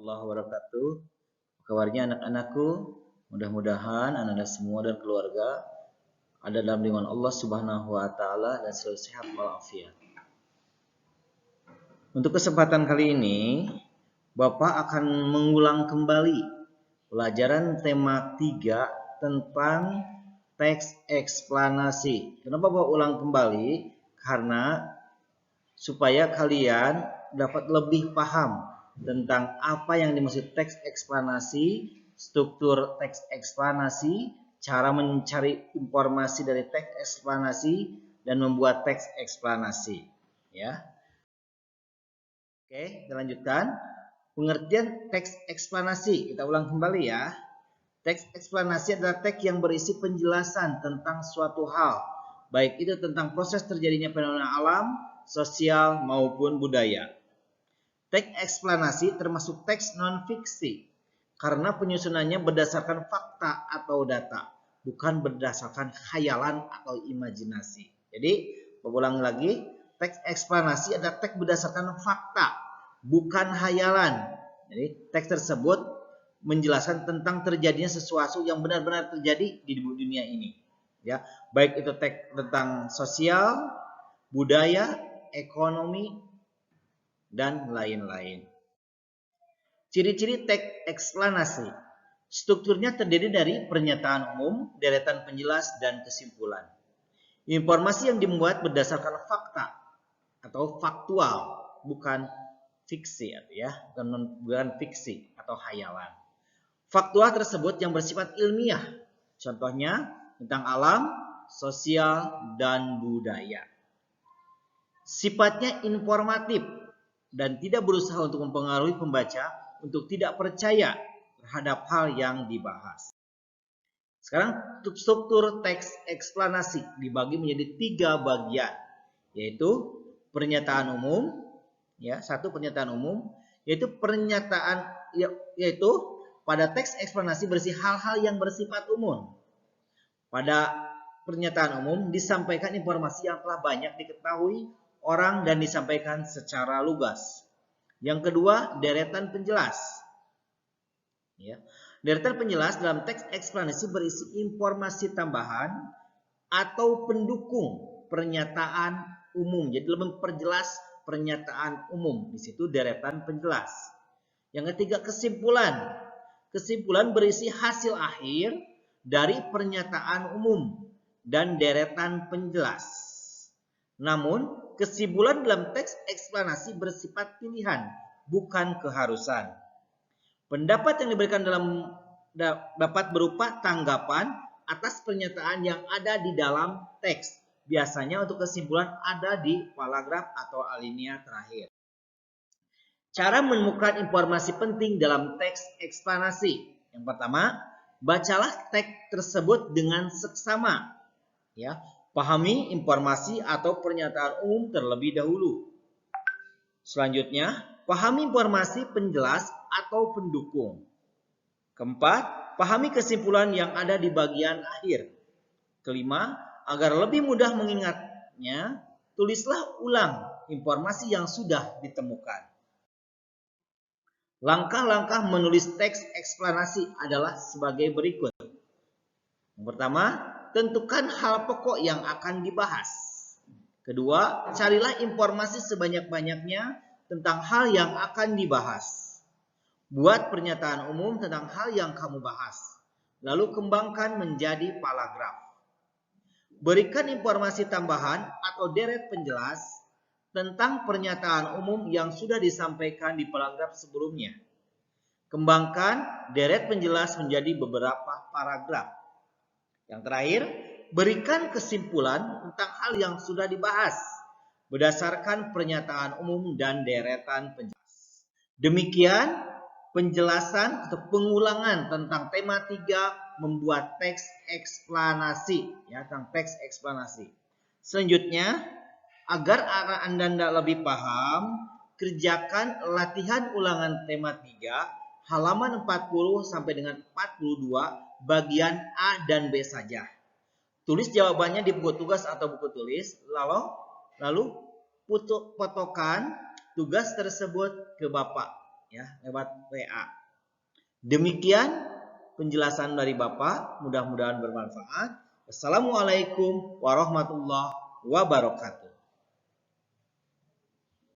warahmatullahi wabarakatuh. Apa kabarnya anak-anakku? Mudah-mudahan anak-anak semua dan keluarga ada dalam lindungan Allah Subhanahu wa taala dan selalu sehat walafiat. Untuk kesempatan kali ini, Bapak akan mengulang kembali pelajaran tema 3 tentang teks eksplanasi. Kenapa Bapak ulang kembali? Karena supaya kalian dapat lebih paham tentang apa yang dimaksud teks eksplanasi, struktur teks eksplanasi, cara mencari informasi dari teks eksplanasi, dan membuat teks eksplanasi. Ya. Oke, kita lanjutkan. Pengertian teks eksplanasi, kita ulang kembali ya. Teks eksplanasi adalah teks yang berisi penjelasan tentang suatu hal, baik itu tentang proses terjadinya fenomena alam, sosial, maupun budaya. Teks eksplanasi termasuk teks non-fiksi karena penyusunannya berdasarkan fakta atau data, bukan berdasarkan khayalan atau imajinasi. Jadi, ulang lagi, teks eksplanasi adalah teks berdasarkan fakta, bukan khayalan. Jadi, teks tersebut menjelaskan tentang terjadinya sesuatu yang benar-benar terjadi di dunia ini. Ya, baik itu teks tentang sosial, budaya, ekonomi, dan lain-lain. Ciri-ciri teks eksplanasi. Strukturnya terdiri dari pernyataan umum, deretan penjelas, dan kesimpulan. Informasi yang dibuat berdasarkan fakta atau faktual, bukan fiksi ya, bukan fiksi atau khayalan. Faktual tersebut yang bersifat ilmiah, contohnya tentang alam, sosial, dan budaya. Sifatnya informatif dan tidak berusaha untuk mempengaruhi pembaca untuk tidak percaya terhadap hal yang dibahas. Sekarang struktur teks eksplanasi dibagi menjadi 3 bagian, yaitu pernyataan umum, ya, satu pernyataan umum, yaitu pada teks eksplanasi berisi hal-hal yang bersifat umum. Pada pernyataan umum disampaikan informasi yang telah banyak diketahui orang dan disampaikan secara lugas. Yang kedua, deretan penjelas. Ya. Deretan penjelas dalam teks eksplanasi berisi informasi tambahan atau pendukung pernyataan umum. Jadi lebih memperjelas pernyataan umum. Di situ deretan penjelas. Yang ketiga, kesimpulan. Kesimpulan berisi hasil akhir dari pernyataan umum dan deretan penjelas. Namun, kesimpulan dalam teks eksplanasi bersifat pilihan, bukan keharusan. Pendapat yang diberikan dapat berupa tanggapan atas pernyataan yang ada di dalam teks. Biasanya untuk kesimpulan ada di paragraf atau alinea terakhir. Cara menemukan informasi penting dalam teks eksplanasi. Yang pertama, bacalah teks tersebut dengan seksama. Ya, pahami informasi atau pernyataan umum terlebih dahulu. Selanjutnya, pahami informasi penjelas atau pendukung. Keempat, pahami kesimpulan yang ada di bagian akhir. Kelima, agar lebih mudah mengingatnya, tulislah ulang informasi yang sudah ditemukan. Langkah-langkah menulis teks eksplanasi adalah sebagai berikut. Yang pertama, tentukan hal pokok yang akan dibahas. Kedua, carilah informasi sebanyak-banyaknya tentang hal yang akan dibahas. Buat pernyataan umum tentang hal yang kamu bahas. Lalu kembangkan menjadi paragraf. Berikan informasi tambahan atau deret penjelas tentang pernyataan umum yang sudah disampaikan di paragraf sebelumnya. Kembangkan deret penjelas menjadi beberapa paragraf. Yang terakhir, berikan kesimpulan tentang hal yang sudah dibahas berdasarkan pernyataan umum dan deretan penjelas. Demikian penjelasan atau pengulangan tentang tema 3 membuat teks eksplanasi, ya, tentang teks eksplanasi. Selanjutnya, agar Anda lebih paham, kerjakan latihan ulangan tema 3 halaman 40 sampai dengan 42 bagian A dan B saja. Tulis jawabannya di buku tugas atau buku tulis, lalu fotokan tugas tersebut ke Bapak. ya, lewat WA. Demikian penjelasan dari Bapak, mudah-mudahan bermanfaat. Wassalamualaikum warahmatullahi wabarakatuh.